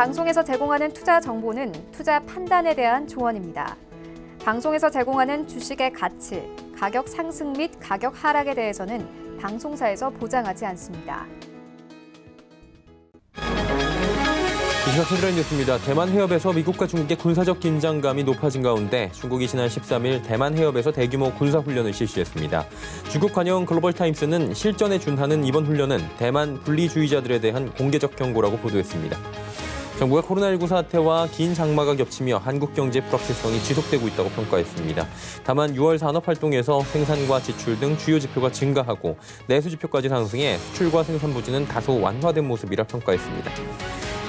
방송에서 제공하는 투자 정보는 투자 판단에 대한 조언입니다. 방송에서 제공하는 주식의 가치, 가격 상승 및 가격 하락에 대해서는 방송사에서 보장하지 않습니다. 이 시각 헤드라인 뉴스입니다. 대만 해협에서 미국과 중국의 군사적 긴장감이 높아진 가운데 중국이 지난 13일 대만 해협에서 대규모 군사훈련을 실시했습니다. 중국 관영 글로벌타임스는 실전에 준하는 이번 훈련은 대만 분리주의자들에 대한 공개적 경고라고 보도했습니다. 정부가 코로나19 사태와 긴 장마가 겹치며 한국 경제 불확실성이 지속되고 있다고 평가했습니다. 다만 6월 산업활동에서 생산과 지출 등 주요 지표가 증가하고 내수 지표까지 상승해 수출과 생산 부진은 다소 완화된 모습이라 평가했습니다.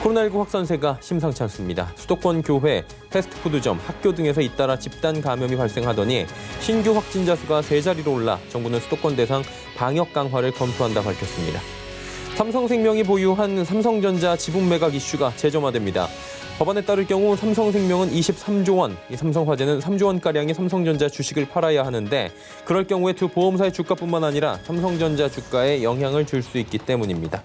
코로나19 확산세가 심상치 않습니다. 수도권 교회, 패스트푸드점, 학교 등에서 잇따라 집단 감염이 발생하더니 신규 확진자 수가 3자리로 올라 정부는 수도권 대상 방역 강화를 검토한다 밝혔습니다. 삼성생명이 보유한 삼성전자 지분 매각 이슈가 재점화됩니다. 법안에 따를 경우 삼성생명은 23조 원, 삼성화재는 3조 원가량의 삼성전자 주식을 팔아야 하는데 그럴 경우에 두 보험사의 주가뿐만 아니라 삼성전자 주가에 영향을 줄 수 있기 때문입니다.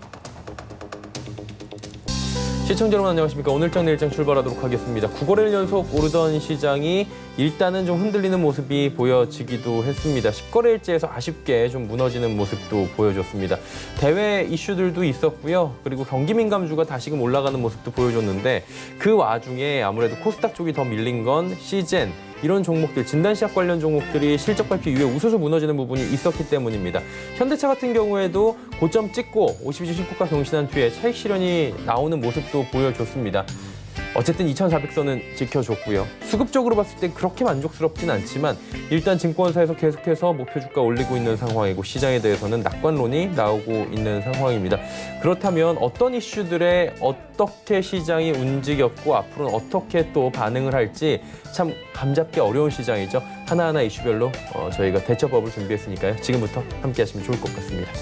시청자 여러분 안녕하십니까. 오늘장 내일장 출발하도록 하겠습니다. 9거래일 연속 오르던 시장이 일단은 좀 흔들리는 모습이 보여지기도 했습니다. 10거래일째에서 아쉽게 좀 무너지는 모습도 보여줬습니다. 대외 이슈들도 있었고요. 그리고 경기 민감주가 다시금 올라가는 모습도 보여줬는데 그 와중에 아무래도 코스닥 쪽이 더 밀린 건 시젠, 이런 종목들, 진단시약 관련 종목들이 실적 발표 이후에 웃어서 무너지는 부분이 있었기 때문입니다. 현대차 같은 경우에도 고점 찍고 52주 신고가 경신한 뒤에 차익 실현이 나오는 모습도 보여줬습니다. 어쨌든 2,400선은 지켜줬고요. 수급적으로 봤을 때 그렇게 만족스럽진 않지만 일단 증권사에서 계속해서 목표 주가 올리고 있는 상황이고 시장에 대해서는 낙관론이 나오고 있는 상황입니다. 그렇다면 어떤 이슈들에 어떻게 시장이 움직였고 앞으로는 어떻게 또 반응을 할지 참 감잡기 어려운 시장이죠. 하나하나 이슈별로 저희가 대처법을 준비했으니까요. 지금부터 함께 하시면 좋을 것 같습니다.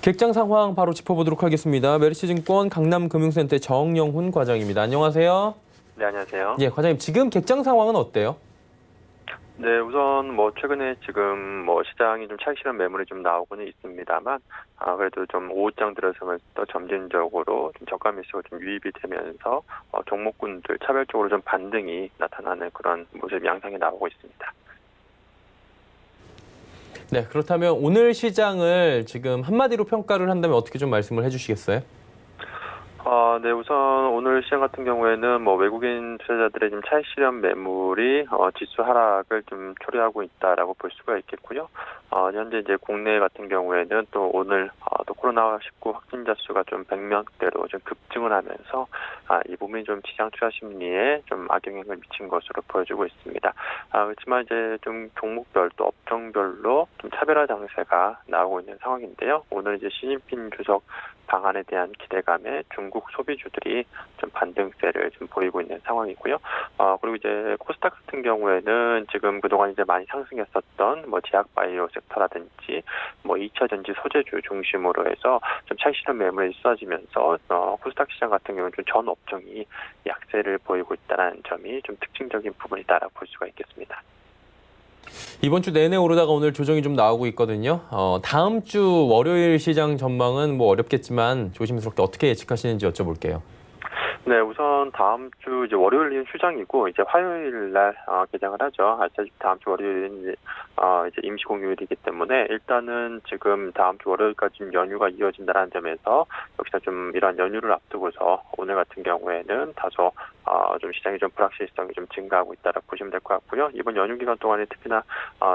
객장 상황 바로 짚어보도록 하겠습니다. 메리츠증권 강남금융센터 정영훈 과장입니다. 안녕하세요. 네, 안녕하세요. 예, 과장님 지금 객장 상황은 어때요? 네, 우선 최근에 지금 시장이 좀 차익 실현 매물이 좀 나오고는 있습니다만, 그래도 좀 오후장 들어서면서 점진적으로 좀 저가 매수가 좀 유입이 되면서 종목군들 차별적으로 좀 반등이 나타나는 그런 모습 양상이 나오고 있습니다. 네, 그렇다면 오늘 시장을 지금 한마디로 평가를 한다면 어떻게 좀 말씀을 해주시겠어요? 네, 우선 오늘 시장 같은 경우에는 외국인 투자자들의 지금 차익 실현 매물이 지수 하락을 좀 초래하고 있다라고 볼 수가 있겠고요. 현재 이제 국내 같은 경우에는 또 오늘 또 코로나19 확진자 수가 좀 100명대로 좀 급증을 하면서 이 부분이 좀 시장 투자 심리에 좀 악영향을 미친 것으로 보여지고 있습니다. 그렇지만 이제 좀 종목별 또 업종별로 좀 차별화 장세가 나오고 있는 상황인데요. 오늘 이제 시진핑 주석 방안에 대한 기대감에 중국 소비주들이 좀 반등세를 좀 보이고 있는 상황이고요. 그리고 이제 코스닥 같은 경우에는 지금 그동안 이제 많이 상승했었던 제약 바이오 섹터라든지 2차 전지 소재주 중심으로 해서 좀 차익 실현 매물이 쏟아지면서 코스닥 시장 같은 경우는 좀 전 업종이 약세를 보이고 있다는 점이 좀 특징적인 부분이다라고 볼 수가 있겠습니다. 이번 주 내내 오르다가 오늘 조정이 좀 나오고 있거든요. 다음 주 월요일 시장 전망은 어렵겠지만 조심스럽게 어떻게 예측하시는지 여쭤볼게요. 네, 우선 다음 주 이제 월요일은 휴장이고 이제 화요일 날 개장을 하죠. 아시다시피 다음 주 월요일은 이제 임시공휴일이기 때문에 일단은 지금 다음 주 월요일까지 좀 연휴가 이어진다는 점에서 역시나 좀 이러한 연휴를 앞두고서 오늘 같은 경우에는 다소 좀 시장의 좀 불확실성이 좀 증가하고 있다라고 보시면 될 것 같고요. 이번 연휴 기간 동안에 특히나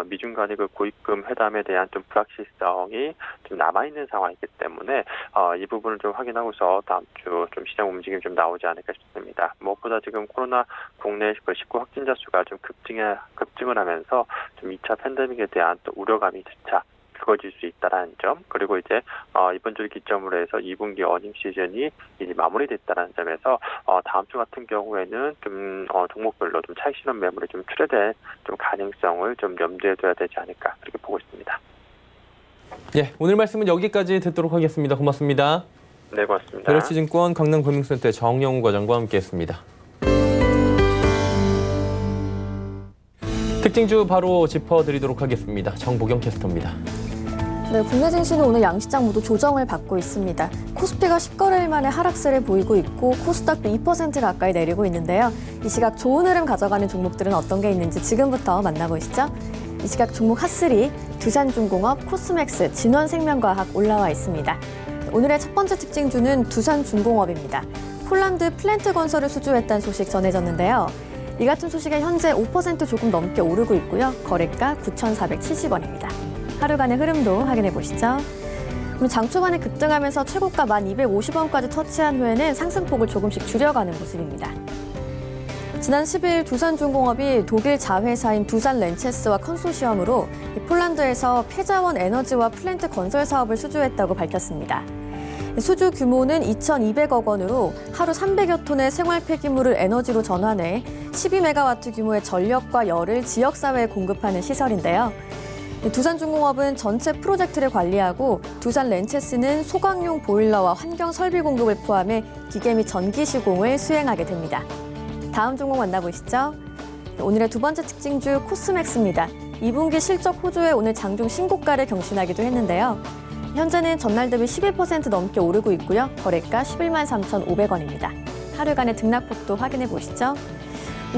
미중 간의 그 고입금 회담에 대한 좀 불확실성이 좀 남아 있는 상황이기 때문에 이 부분을 좀 확인하고서 다음 주 좀 시장 움직임이 좀 나오지 않을까 싶습니다. 무엇보다 지금 코로나 국내 19 확진자 수가 좀 급증을 하면서 좀 2차 팬데믹에 대한 또 우려감이 재차 크어질 수 있다는 점, 그리고 이제 이번 주를 기점으로 해서 2분기 어닝 시즌이 이제 마무리됐다는 점에서 다음 주 같은 경우에는 좀 종목별로 좀 차익 실현 매물이 좀 출회될 좀 가능성을 좀 염두에 둬야 되지 않을까 그렇게 보고 있습니다. 예, 오늘 말씀은 여기까지 듣도록 하겠습니다. 고맙습니다. 네, 고맙습니다. 메리츠증권 강남금융센터 정영훈 과장과 함께했습니다. 특징주 바로 짚어드리도록 하겠습니다. 정보경 캐스터입니다. 네, 국내 증시는 오늘 양시장 모두 조정을 받고 있습니다. 코스피가 10거래일 만에 하락세를 보이고 있고 코스닥도 2% 가까이 내리고 있는데요. 이 시각 좋은 흐름 가져가는 종목들은 어떤 게 있는지 지금부터 만나보시죠. 이 시각 종목 핫3, 두산중공업, 코스맥스, 진원생명과학 올라와 있습니다. 오늘의 첫 번째 특징주는 두산중공업입니다. 폴란드 플랜트 건설을 수주했다는 소식 전해졌는데요. 이 같은 소식에 현재 5% 조금 넘게 오르고 있고요. 거래가 9,470원입니다. 하루간의 흐름도 확인해 보시죠. 오늘 장 초반에 급등하면서 최고가 1,250원까지 터치한 후에는 상승폭을 조금씩 줄여가는 모습입니다. 지난 10일 두산중공업이 독일 자회사인 두산렌체스와 컨소시엄으로 폴란드에서 폐자원 에너지와 플랜트 건설 사업을 수주했다고 밝혔습니다. 수주 규모는 2,200억 원으로 하루 300여 톤의 생활 폐기물을 에너지로 전환해 12메가와트 규모의 전력과 열을 지역사회에 공급하는 시설인데요. 두산중공업은 전체 프로젝트를 관리하고 두산렌체스는 소각용 보일러와 환경 설비 공급을 포함해 기계 및 전기 시공을 수행하게 됩니다. 다음 종목 만나보시죠. 오늘의 두 번째 특징주 코스맥스입니다. 2분기 실적 호조에 오늘 장중 신고가를 경신하기도 했는데요. 현재는 전날 대비 11% 넘게 오르고 있고요. 거래가 11만 3,500원입니다. 하루간의 등락폭도 확인해 보시죠.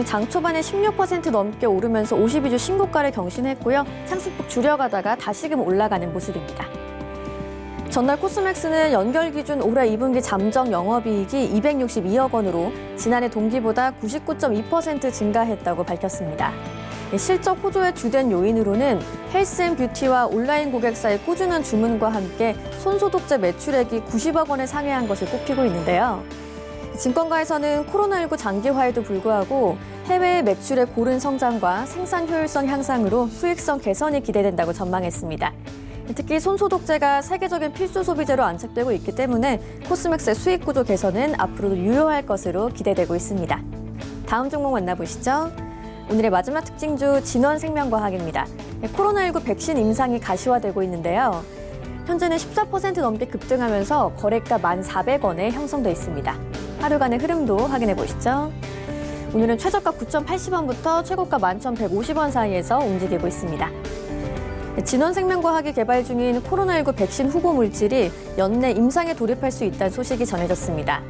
장 초반에 16% 넘게 오르면서 52주 신고가를 경신했고요. 상승폭 줄여가다가 다시금 올라가는 모습입니다. 전날 코스맥스는 연결 기준 올해 2분기 잠정 영업이익이 262억 원으로 지난해 동기보다 99.2% 증가했다고 밝혔습니다. 실적 호조의 주된 요인으로는 헬스앤뷰티와 온라인 고객사의 꾸준한 주문과 함께 손소독제 매출액이 90억 원에 상회한 것을 꼽히고 있는데요. 증권가에서는 코로나19 장기화에도 불구하고 해외 매출의 고른 성장과 생산 효율성 향상으로 수익성 개선이 기대된다고 전망했습니다. 특히 손소독제가 세계적인 필수 소비재로 안착되고 있기 때문에 코스맥스의 수익 구조 개선은 앞으로도 유효할 것으로 기대되고 있습니다. 다음 종목 만나보시죠. 오늘의 마지막 특징주 진원생명과학입니다. 코로나19 백신 임상이 가시화되고 있는데요. 현재는 14% 넘게 급등하면서 거래가 1,400원에 형성돼 있습니다. 하루간의 흐름도 확인해 보시죠. 오늘은 최저가 9,080원부터 최고가 11,150원 사이에서 움직이고 있습니다. 진원생명과학이 개발 중인 코로나19 백신 후보 물질이 연내 임상에 돌입할 수 있다는 소식이 전해졌습니다.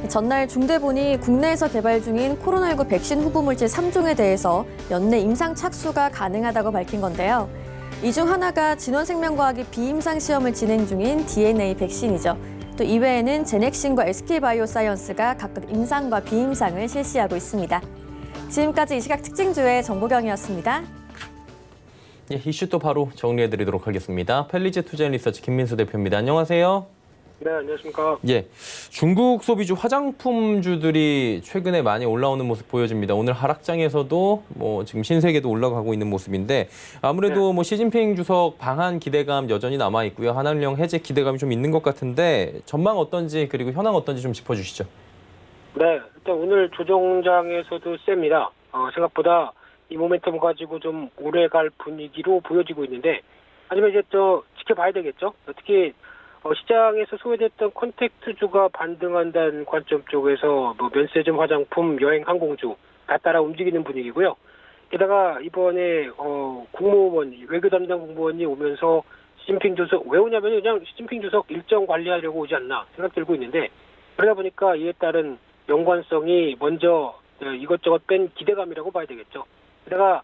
전날 중대본이 국내에서 개발 중인 코로나19 백신 후보 물질 3종에 대해서 연내 임상 착수가 가능하다고 밝힌 건데요. 이 중 하나가 진원생명과학이 비임상 시험을 진행 중인 DNA 백신이죠. 또 이외에는 제넥신과 SK바이오사이언스가 각각 임상과 비임상을 실시하고 있습니다. 지금까지 이 시각 특징주의 정보경이었습니다. 예, 이슈 또 바로 정리해드리도록 하겠습니다. 펠리제 투자앤리서치 김민수 대표입니다. 안녕하세요. 네, 안녕하십니까. 예, 중국 소비주 화장품주들이 최근에 많이 올라오는 모습 보여집니다. 오늘 하락장에서도 지금 신세계도 올라가고 있는 모습인데 아무래도 시진핑 주석 방한 기대감 여전히 남아 있고요. 한한령 해제 기대감이 좀 있는 것 같은데 전망 어떤지 그리고 현황 어떤지 좀 짚어주시죠. 네, 일단 오늘 조정장에서도 셉니다. 생각보다 이 모멘텀 가지고 좀 오래 갈 분위기로 보여지고 있는데 하지만 이제 또 지켜봐야 되겠죠. 특히 시장에서 소외됐던 콘택트주가 반등한다는 관점 쪽에서 면세점 화장품, 여행 항공주 다 따라 움직이는 분위기고요. 게다가 이번에 국무원, 외교 담당 국무원이 오면서 시진핑 주석 왜 오냐면 그냥 시진핑 주석 일정 관리하려고 오지 않나 생각 들고 있는데 그러다 보니까 이에 따른 연관성이 먼저 이것저것 뺀 기대감이라고 봐야 되겠죠. 게다가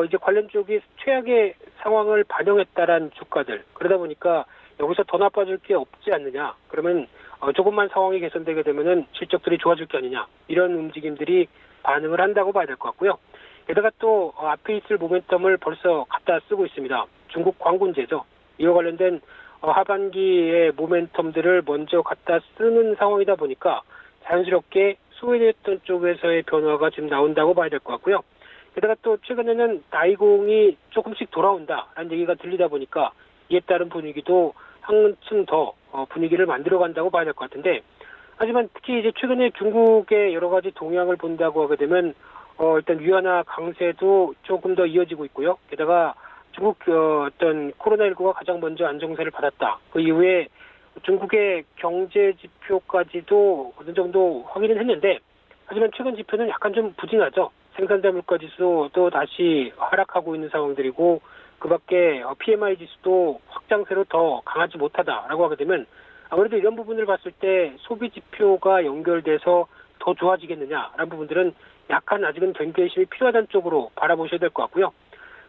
이제 관련 쪽이 최악의 상황을 반영했다란 주가들 그러다 보니까 여기서 더 나빠질 게 없지 않느냐. 그러면 조금만 상황이 개선되게 되면은 실적들이 좋아질 게 아니냐. 이런 움직임들이 반응을 한다고 봐야 될 것 같고요. 게다가 또 앞에 있을 모멘텀을 벌써 갖다 쓰고 있습니다. 중국 광군제죠. 이와 관련된 하반기의 모멘텀들을 먼저 갖다 쓰는 상황이다 보니까 자연스럽게 소외됐던 쪽에서의 변화가 지금 나온다고 봐야 될 것 같고요. 게다가 또 최근에는 나이공이 조금씩 돌아온다라는 얘기가 들리다 보니까 이에 따른 분위기도 한층 더 분위기를 만들어간다고 봐야 될 것 같은데 하지만 특히 이제 최근에 중국의 여러 가지 동향을 본다고 하게 되면 일단 위안화 강세도 조금 더 이어지고 있고요. 게다가 중국 어떤 코로나19가 가장 먼저 안정세를 받았다. 그 이후에 중국의 경제 지표까지도 어느 정도 확인은 했는데 하지만 최근 지표는 약간 좀 부진하죠. 생산자 물가 지수도 다시 하락하고 있는 상황들이고 그밖에 PMI 지수도 확장세로 더 강하지 못하다라고 하게 되면 아무래도 이런 부분을 봤을 때 소비 지표가 연결돼서 더 좋아지겠느냐라는 부분들은 약간 아직은 경계심이 필요하다는 쪽으로 바라보셔야 될 것 같고요.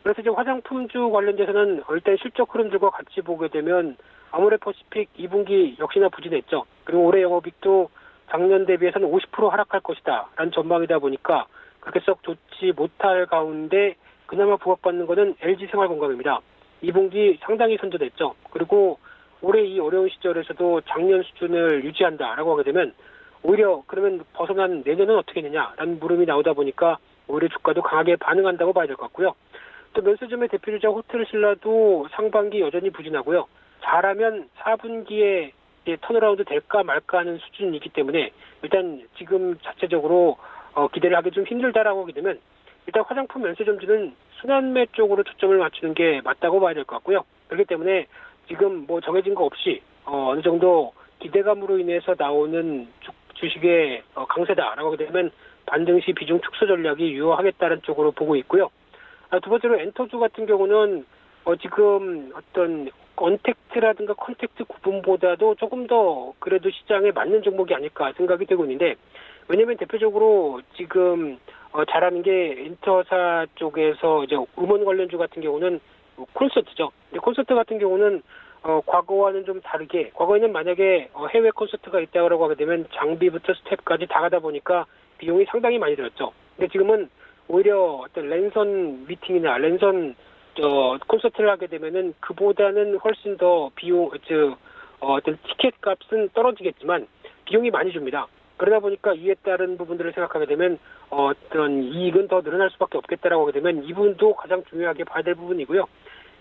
그래서 이제 화장품주 관련돼서는 일단 실적 흐름들과 같이 보게 되면 아모레퍼시픽 2분기 역시나 부진했죠. 그리고 올해 영업이익도 작년 대비해서는 50% 하락할 것이다 라는 전망이다 보니까 그렇게 썩 좋지 못할 가운데 그나마 부각받는 것은 LG생활건강입니다. 2분기 상당히 선전했죠. 그리고 올해 이 어려운 시절에서도 작년 수준을 유지한다라고 하게 되면 오히려 그러면 벗어난 내년은 어떻게 되냐라는 물음이 나오다 보니까 오히려 주가도 강하게 반응한다고 봐야 될 것 같고요. 또 면세점의 대표주자 호텔신라도 상반기 여전히 부진하고요. 잘하면 4분기에 턴어라운드 될까 말까 하는 수준이기 때문에 일단 지금 자체적으로 기대를 하기 좀 힘들다라고 하게 되면 일단 화장품 면세점주는 순환매 쪽으로 초점을 맞추는 게 맞다고 봐야 될 것 같고요. 그렇기 때문에 지금 뭐 정해진 거 없이 어느 정도 기대감으로 인해서 나오는 주식의 강세다라고 하게 되면 반등시 비중 축소 전략이 유효하겠다는 쪽으로 보고 있고요. 두 번째로 엔터주 같은 경우는 지금 어떤 언택트라든가 컨택트 구분보다도 조금 더 그래도 시장에 맞는 종목이 아닐까 생각이 되고 있는데 왜냐하면 대표적으로 지금 잘하는 게 엔터사 쪽에서 이제 음원 관련주 같은 경우는 콘서트죠. 근데 콘서트 같은 경우는 과거와는 좀 다르게 과거에는 만약에 해외 콘서트가 있다고 하게 되면 장비부터 스텝까지 다 가다 보니까 비용이 상당히 많이 들었죠. 근데 지금은 오히려 어떤 랜선 미팅이나 랜선 콘서트를 하게 되면은 그보다는 훨씬 더 비용, 어떤 티켓 값은 떨어지겠지만 비용이 많이 줍니다. 그러다 보니까 이에 따른 부분들을 생각하게 되면 어떤 이익은 더 늘어날 수밖에 없겠다라고 하게 되면 이 부분도 가장 중요하게 봐야 될 부분이고요.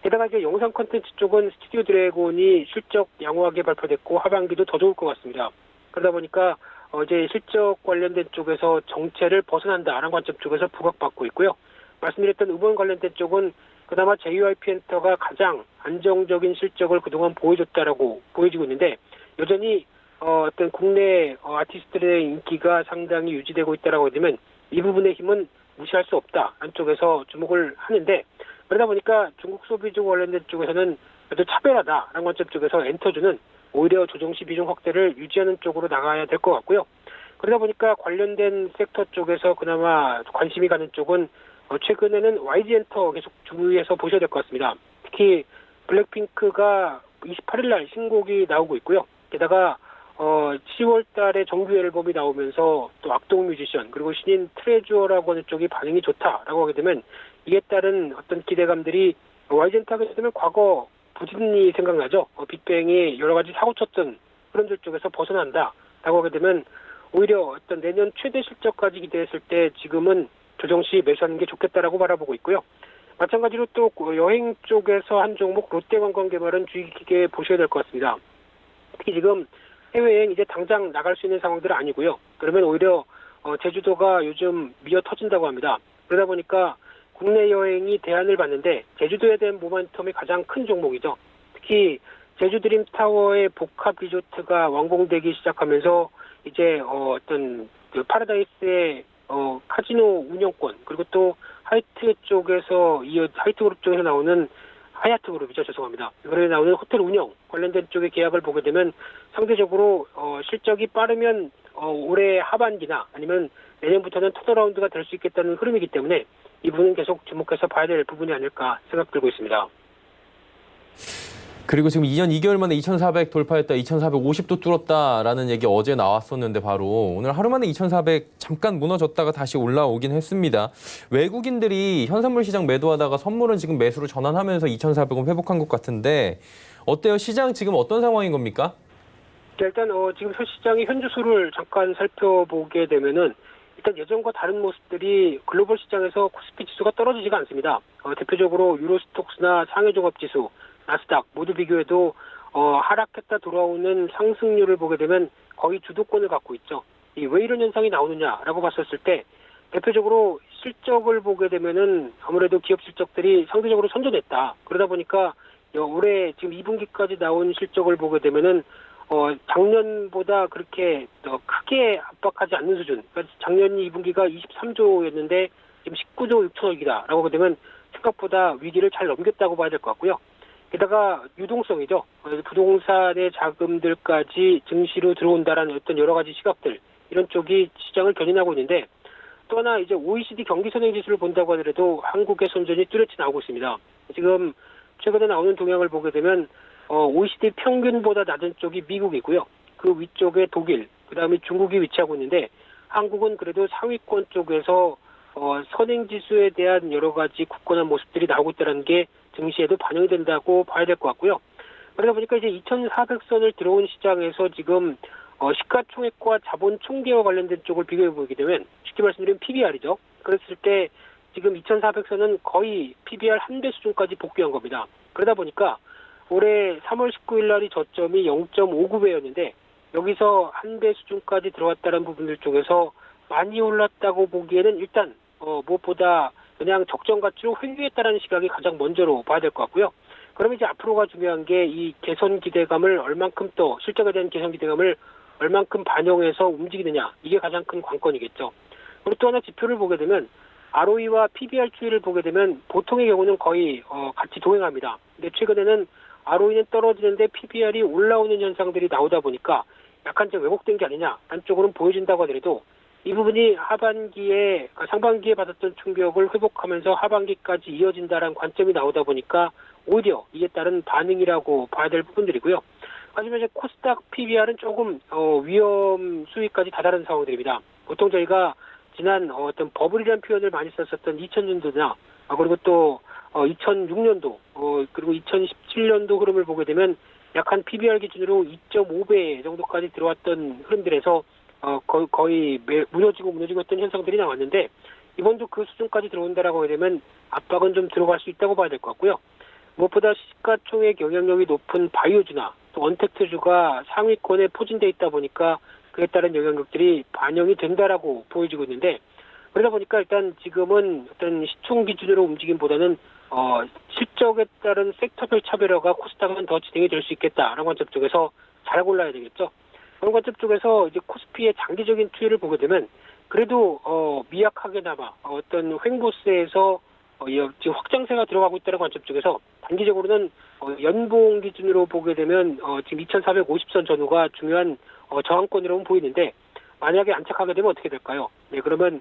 게다가 이제 영상 콘텐츠 쪽은 스튜디오 드래곤이 실적 양호하게 발표됐고 하반기도 더 좋을 것 같습니다. 그러다 보니까 이제 실적 관련된 쪽에서 정체를 벗어난다라는 관점 쪽에서 부각받고 있고요. 말씀드렸던 음원 관련된 쪽은 그나마 JYP 엔터가 가장 안정적인 실적을 그동안 보여줬다라고 보여지고 있는데 여전히 어떤 국내 아티스트들의 인기가 상당히 유지되고 있다라고 하면 이 부분의 힘은 무시할 수 없다 안쪽에서 주목을 하는데 그러다 보니까 중국 소비주 관련된 쪽에서는 그래도 차별하다라는 관점 쪽에서 엔터주는 오히려 조정시 비중 확대를 유지하는 쪽으로 나가야 될 것 같고요. 그러다 보니까 관련된 섹터 쪽에서 그나마 관심이 가는 쪽은 최근에는 YG 엔터 계속 주의해서 보셔야 될 것 같습니다. 특히 블랙핑크가 28일 날 신곡이 나오고 있고요. 게다가 10월 달에 정규 앨범이 나오면서 또 악동 뮤지션 그리고 신인 트레저라고 하는 쪽이 반응이 좋다라고 하게 되면 이에 따른 어떤 기대감들이 YG 엔터 하게 되면 과거 부진이 생각나죠. 빅뱅이 여러 가지 사고 쳤던 그런 쪽에서 벗어난다라고 하게 되면 오히려 어떤 내년 최대 실적까지 기대했을 때 지금은 조정시 매수하는 게 좋겠다라고 바라보고 있고요. 마찬가지로 또 여행 쪽에서 한 종목 롯데관광개발은 주의 깊게 보셔야 될 것 같습니다. 특히 지금 해외여행 이제 당장 나갈 수 있는 상황들은 아니고요. 그러면 오히려 제주도가 요즘 미어 터진다고 합니다. 그러다 보니까 국내 여행이 대안을 받는데 제주도에 대한 모멘텀이 가장 큰 종목이죠. 특히 제주드림타워의 복합 리조트가 완공되기 시작하면서 이제 어떤 그 파라다이스의 카지노 운영권 그리고 또 하이트 쪽에서 하이트 그룹 쪽에서 나오는 하얏트 그룹이죠. 죄송합니다. 이번에 나오는 호텔 운영 관련된 쪽의 계약을 보게 되면 상대적으로 실적이 빠르면 올해 하반기나 아니면 내년부터는 턴어라운드가 될 수 있겠다는 흐름이기 때문에 이 부분은 계속 주목해서 봐야 될 부분이 아닐까 생각 들고 있습니다. 그리고 지금 2년 2개월 만에 2,400 돌파했다, 2,450도 뚫었다라는 얘기 어제 나왔었는데 바로 오늘 하루 만에 2,400 잠깐 무너졌다가 다시 올라오긴 했습니다. 외국인들이 현선물 시장 매도하다가 선물은 지금 매수로 전환하면서 2,400원 회복한 것 같은데 어때요? 시장 지금 어떤 상황인 겁니까? 일단 지금 시장의 현주소를 잠깐 살펴보게 되면은 일단 예전과 다른 모습들이 글로벌 시장에서 코스피 지수가 떨어지지가 않습니다. 대표적으로 유로스톡스나 상해종합지수, 나스닥 모두 비교해도 하락했다 돌아오는 상승률을 보게 되면 거의 주도권을 갖고 있죠. 왜 이런 현상이 나오느냐라고 봤었을 때 대표적으로 실적을 보게 되면은 아무래도 기업 실적들이 상대적으로 선전했다. 그러다 보니까 올해 지금 2분기까지 나온 실적을 보게 되면은 작년보다 그렇게 크게 압박하지 않는 수준. 그러니까 작년 2분기가 23조였는데 지금 19조 6천억이다라고 하게 되면 생각보다 위기를 잘 넘겼다고 봐야 될 것 같고요. 게다가 유동성이죠. 부동산의 자금들까지 증시로 들어온다라는 어떤 여러 가지 시각들, 이런 쪽이 시장을 견인하고 있는데, 또 하나 이제 OECD 경기 선행 지수를 본다고 하더라도 한국의 선전이 뚜렷이 나오고 있습니다. 지금 최근에 나오는 동향을 보게 되면 OECD 평균보다 낮은 쪽이 미국이고요. 그 위쪽에 독일, 그다음에 중국이 위치하고 있는데, 한국은 그래도 상위권 쪽에서 선행 지수에 대한 여러 가지 굳건한 모습들이 나오고 있다는 게 증시에도 반영이 된다고 봐야 될 것 같고요. 그러다 보니까 이제 2,400선을 들어온 시장에서 지금 시가총액과 자본 총계와 관련된 쪽을 비교해 보게 되면, 쉽게 말씀드리면 PBR이죠. 그랬을 때 지금 2,400선은 거의 PBR 1배 수준까지 복귀한 겁니다. 그러다 보니까 올해 3월 19일 날이 저점이 0.59배였는데 여기서 1배 수준까지 들어왔다는 부분들 쪽에서 많이 올랐다고 보기에는 일단 무엇보다 그냥 적정 가치로 회귀했다는 시각이 가장 먼저로 봐야 될 것 같고요. 그러면 이제 앞으로가 중요한 게 이 개선 기대감을 얼만큼, 또 실적에 대한 개선 기대감을 얼만큼 반영해서 움직이느냐, 이게 가장 큰 관건이겠죠. 그리고 또 하나 지표를 보게 되면 ROE와 PBR 추이를 보게 되면 보통의 경우는 거의 같이 동행합니다. 근데 최근에는 ROE는 떨어지는데 PBR이 올라오는 현상들이 나오다 보니까 약간 좀 왜곡된 게 아니냐, 한쪽으로는 보여진다고 하더라도 이 부분이 상반기에 받았던 충격을 회복하면서 하반기까지 이어진다라는 관점이 나오다 보니까 오히려 이에 따른 반응이라고 봐야 될 부분들이고요. 하지만 이제 코스닥 PBR은 조금 위험 수위까지 다다른 상황들입니다. 보통 저희가 지난 어떤 버블이라는 표현을 많이 썼었던 2000년도나 그리고 또 2006년도 그리고 2017년도 흐름을 보게 되면 약 한 PBR 기준으로 2.5배 정도까지 들어왔던 흐름들에서 거의 무너지고 했던 현상들이 나왔는데, 이번도 그 수준까지 들어온다라고 하게 되면 압박은 좀 들어갈 수 있다고 봐야 될 것 같고요. 무엇보다 시가총액 영향력이 높은 바이오주나 또 언택트주가 상위권에 포진돼 있다 보니까 그에 따른 영향력들이 반영이 된다라고 보여지고 있는데, 그러다 보니까 일단 지금은 어떤 시총 기준으로 움직임보다는 실적에 따른 섹터별 차별화가 코스닥은 더 진행이 될 수 있겠다라는 관점 쪽에서 잘 골라야 되겠죠. 그런 관점 쪽에서 이제 코스피의 장기적인 추이를 보게 되면 그래도 미약하게나마 어떤 횡보세에서 지금 확장세가 들어가고 있다는 관점 쪽에서 단기적으로는 연봉 기준으로 보게 되면 지금 2,450선 전후가 중요한 저항권이라고 보이는데, 만약에 안착하게 되면 어떻게 될까요? 네, 그러면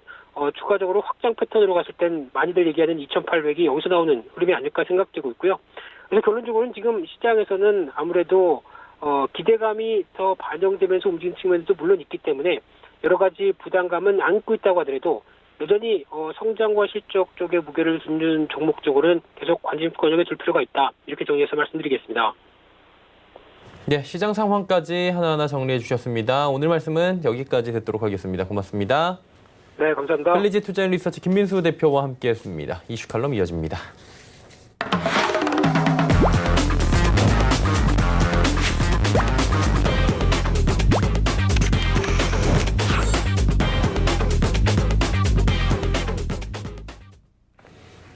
추가적으로 확장 패턴으로 갔을 땐 많이들 얘기하는 2,800이 여기서 나오는 흐름이 아닐까 생각되고 있고요. 그래서 결론적으로는 지금 시장에서는 아무래도 기대감이 더 반영되면서 움직이는 측면도 물론 있기 때문에 여러 가지 부담감은 안고 있다고 하더라도 여전히 성장과 실적 쪽에 무게를 두는 종목 쪽으로는 계속 관심권역에 둘 필요가 있다, 이렇게 정리해서 말씀드리겠습니다. 네, 시장 상황까지 하나하나 정리해 주셨습니다. 오늘 말씀은 여기까지 듣도록 하겠습니다. 고맙습니다. 네, 감사합니다. 펠리지 투자인 리서치 김민수 대표와 함께했습니다. 이슈 칼럼 이어집니다.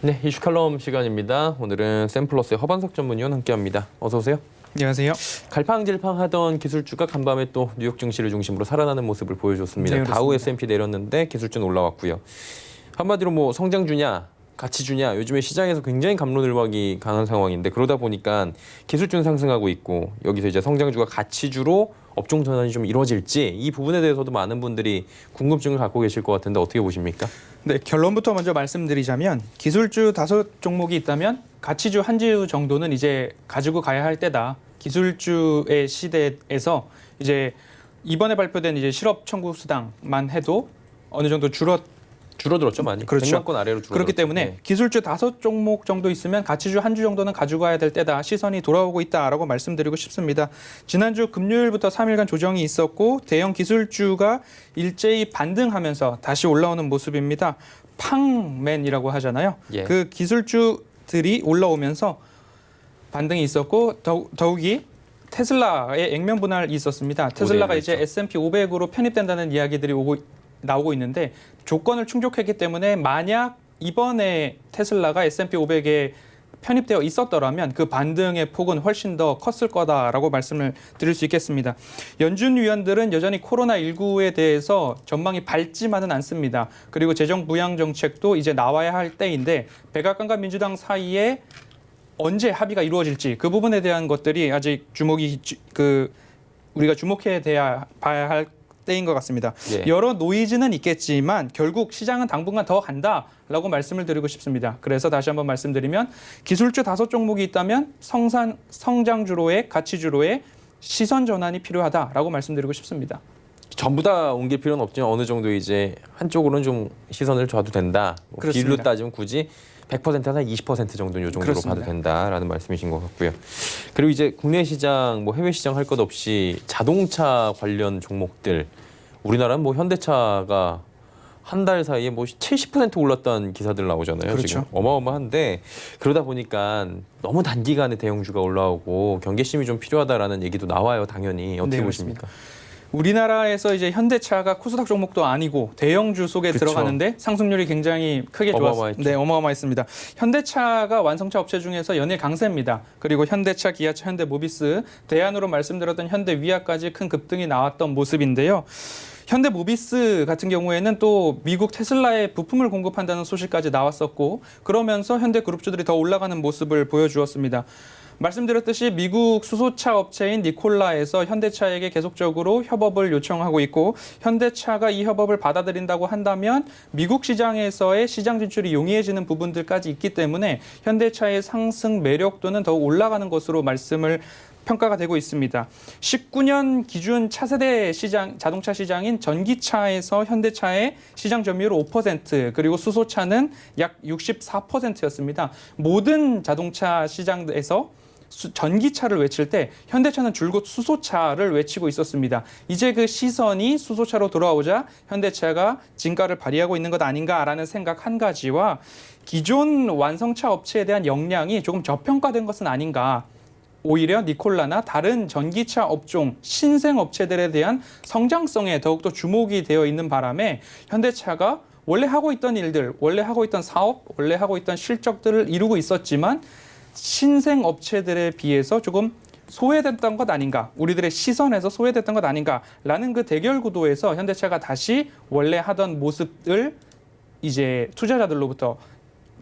네, 이슈 칼럼 시간입니다. 오늘은 샘플러스의 허반석 전문위원 함께합니다. 어서 오세요. 안녕하세요. 갈팡질팡하던 기술주가 간밤에 또 뉴욕 증시를 중심으로 살아나는 모습을 보여줬습니다. 네, 다우 S&P 내렸는데 기술주는 올라왔고요. 한마디로 뭐 성장주냐 가치주냐, 요즘에 시장에서 굉장히 갑론을박이 강한 상황인데, 그러다 보니까 기술주는 상승하고 있고 여기서 이제 성장주가 가치주로 업종 전환이 좀 이루어질지, 이 부분에 대해서도 많은 분들이 궁금증을 갖고 계실 것 같은데 어떻게 보십니까? 네, 결론부터 먼저 말씀드리자면 기술주 5종목이 있다면 가치주 1주 정도는 이제 가지고 가야 할 때다. 기술주의 시대에서 이제 이번에 발표된 이제 실업 청구 수당만 해도 어느 정도 줄어들었죠, 많이. 그렇죠. 100만 건 아래로 줄어들었죠. 그렇기 때문에 네. 기술주 5종목 정도 있으면 가치주 1주 정도는 가지고 가야 될 때다. 시선이 돌아오고 있다라고 말씀드리고 싶습니다. 지난주 금요일부터 3일간 조정이 있었고 대형 기술주가 일제히 반등하면서 다시 올라오는 모습입니다. 팡맨이라고 하잖아요. 예. 그 기술주들이 올라오면서 반등이 있었고 더욱이 테슬라의 액면 분할이 있었습니다. 테슬라가 이제 S&P 500으로 편입된다는 이야기들이 나오고 있는데 조건을 충족했기 때문에 만약 이번에 테슬라가 S&P 500에 편입되어 있었더라면 그 반등의 폭은 훨씬 더 컸을 거다라고 말씀을 드릴 수 있겠습니다. 연준 위원들은 여전히 코로나19에 대해서 전망이 밝지만은 않습니다. 그리고 재정 부양 정책도 이제 나와야 할 때인데 백악관과 민주당 사이에 언제 합의가 이루어질지 그 부분에 대한 것들이 아직 우리가 주목해 봐야 할 때인 것 같습니다. 예. 여러 노이즈는 있겠지만 결국 시장은 당분간 더 간다라고 말씀을 드리고 싶습니다. 그래서 다시 한번 말씀드리면 기술주 5종목이 있다면 성장주로의 가치주로의 시선 전환이 필요하다라고 말씀드리고 싶습니다. 전부 다 옮길 필요는 없지만 어느 정도 이제 한쪽으로는 좀 시선을 줘도 된다. 뭐 그렇습니다. 비율로 따지면 굳이 100%나 20% 정도는 이 정도로 그렇습니다. 봐도 된다라는 말씀이신 것 같고요. 그리고 이제 국내 시장, 뭐 해외 시장 할 것 없이 자동차 관련 종목들, 우리나라는 뭐 현대차가 한 달 사이에 뭐 70% 올랐다는 기사들 나오잖아요. 그렇죠. 지금 어마어마한데 그러다 보니까 너무 단기간에 대형주가 올라오고 경계심이 좀 필요하다라는 얘기도 나와요. 당연히 어떻게 네, 보십니까? 우리나라에서 이제 현대차가 코스닥 종목도 아니고 대형주 속에 그쵸. 들어가는데 상승률이 굉장히 크게 어마어마했죠. 네, 어마어마했습니다. 현대차가 완성차 업체 중에서 연일 강세입니다. 그리고 현대차, 기아차, 현대모비스, 대안으로 말씀드렸던 현대위아까지 큰 급등이 나왔던 모습인데요. 현대모비스 같은 경우에는 또 미국 테슬라에 부품을 공급한다는 소식까지 나왔었고 그러면서 현대그룹주들이 더 올라가는 모습을 보여주었습니다. 말씀드렸듯이 미국 수소차 업체인 니콜라에서 현대차에게 계속적으로 협업을 요청하고 있고 현대차가 이 협업을 받아들인다고 한다면 미국 시장에서의 시장 진출이 용이해지는 부분들까지 있기 때문에 현대차의 상승 매력도는 더 올라가는 것으로 평가가 되고 있습니다. 19년 기준 차세대 시장, 자동차 시장인 전기차에서 현대차의 시장 점유율 5%, 그리고 수소차는 약 64%였습니다. 모든 자동차 시장에서 전기차를 외칠 때 현대차는 줄곧 수소차를 외치고 있었습니다. 이제 그 시선이 수소차로 돌아오자 현대차가 진가를 발휘하고 있는 것 아닌가라는 생각 한 가지와 기존 완성차 업체에 대한 역량이 조금 저평가된 것은 아닌가. 오히려 니콜라나 다른 전기차 업종, 신생 업체들에 대한 성장성에 더욱더 주목이 되어 있는 바람에 현대차가 원래 하고 있던 일들, 원래 하고 있던 사업, 원래 하고 있던 실적들을 이루고 있었지만 신생 업체들에 비해서 조금 소외됐던 것 아닌가, 우리들의 시선에서 소외됐던 것 아닌가라는 그 대결 구도에서 현대차가 다시 원래 하던 모습을 이제 투자자들로부터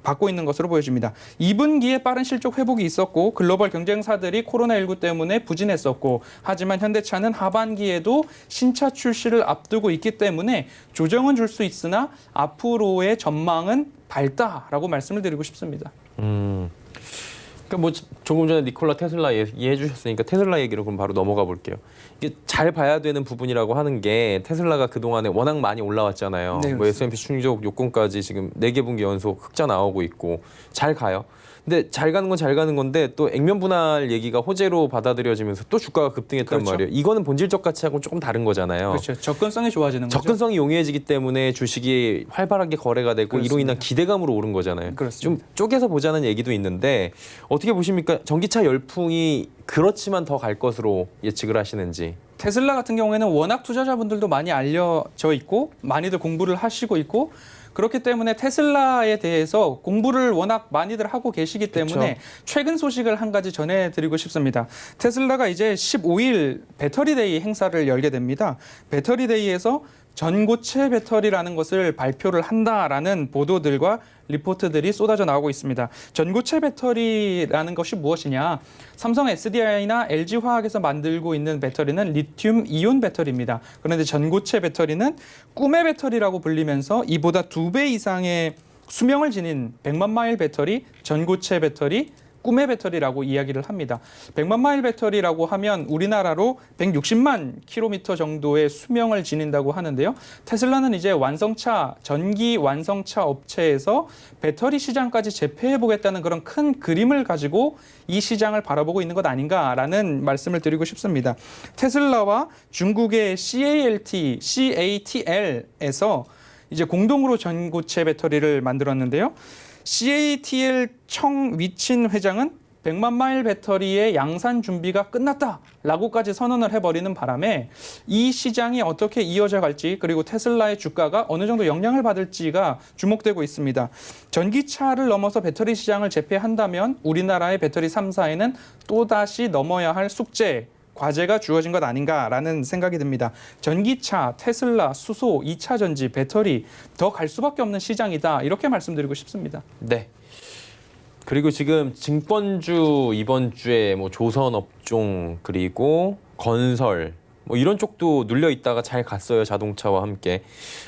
받고 있는 것으로 보여집니다. 2분기에 빠른 실적 회복이 있었고 글로벌 경쟁사들이 코로나19 때문에 부진했었고 하지만 현대차는 하반기에도 신차 출시를 앞두고 있기 때문에 조정은 줄 수 있으나 앞으로의 전망은 밝다라고 말씀을 드리고 싶습니다. 그러니까 뭐 조금 전에 니콜라 테슬라 얘기해 주셨으니까 테슬라 얘기로 그럼 바로 넘어가 볼게요. 이게 잘 봐야 되는 부분이라고 하는 게 테슬라가 그동안에 워낙 많이 올라왔잖아요. 네, 뭐 S&P 충족 요건까지 지금 4개 분기 연속 흑자 나오고 있고 잘 가요. 근데 잘 가는 건 잘 가는 건데 또 액면 분할 얘기가 호재로 받아들여지면서 또 주가가 급등했단 그렇죠. 말이에요. 이거는 본질적 가치하고는 조금 다른 거잖아요. 그렇죠. 접근성이 좋아지는 거죠. 접근성이 용이해지기 때문에 주식이 활발하게 거래가 되고 그렇습니다. 이로 인한 기대감으로 오른 거잖아요. 그렇습니다. 좀 쪼개서 보자는 얘기도 있는데 어떻게 보십니까? 전기차 열풍이 그렇지만 더 갈 것으로 예측을 하시는지. 테슬라 같은 경우에는 워낙 투자자분들도 많이 알려져 있고 많이들 공부를 하시고 있고 그렇기 때문에 테슬라에 대해서 공부를 워낙 많이들 하고 계시기 때문에 그쵸. 최근 소식을 한 가지 전해드리고 싶습니다. 테슬라가 이제 15일 배터리데이 행사를 열게 됩니다. 배터리데이에서 전고체 배터리라는 것을 발표를 한다라는 보도들과 리포트들이 쏟아져 나오고 있습니다. 전고체 배터리라는 것이 무엇이냐? 삼성 SDI나 LG화학에서 만들고 있는 배터리는 리튬 이온 배터리입니다. 그런데 전고체 배터리는 꿈의 배터리라고 불리면서 이보다 2배 이상의 수명을 지닌 100만 마일 배터리, 전고체 배터리, 꿈의 배터리라고 이야기를 합니다. 100만 마일 배터리라고 하면 우리나라로 160만 킬로미터 정도의 수명을 지닌다고 하는데요. 테슬라는 이제 전기 완성차 업체에서 배터리 시장까지 재패해보겠다는 그런 큰 그림을 가지고 이 시장을 바라보고 있는 것 아닌가라는 말씀을 드리고 싶습니다. 테슬라와 중국의 CATL에서 이제 공동으로 전고체 배터리를 만들었는데요. CATL 청위친 회장은 100만 마일 배터리의 양산 준비가 끝났다라고까지 선언을 해버리는 바람에 이 시장이 어떻게 이어져 갈지 그리고 테슬라의 주가가 어느 정도 영향을 받을지가 주목되고 있습니다. 전기차를 넘어서 배터리 시장을 제패한다면 우리나라의 배터리 3사에는 또다시 넘어야 할 숙제, 과제가 주어진 것 아닌가라는 생각이 듭니다. 전기차, 테슬라, 수소, 2차 전지, 배터리 더 갈 수밖에 없는 시장이다. 이렇게 말씀드리고 싶습니다. 네. 그리고 지금 증권주 이번 주에 뭐 조선업종 그리고 건설 뭐 이런 쪽도 눌려 있다가 잘 갔어요. 자동차와 함께.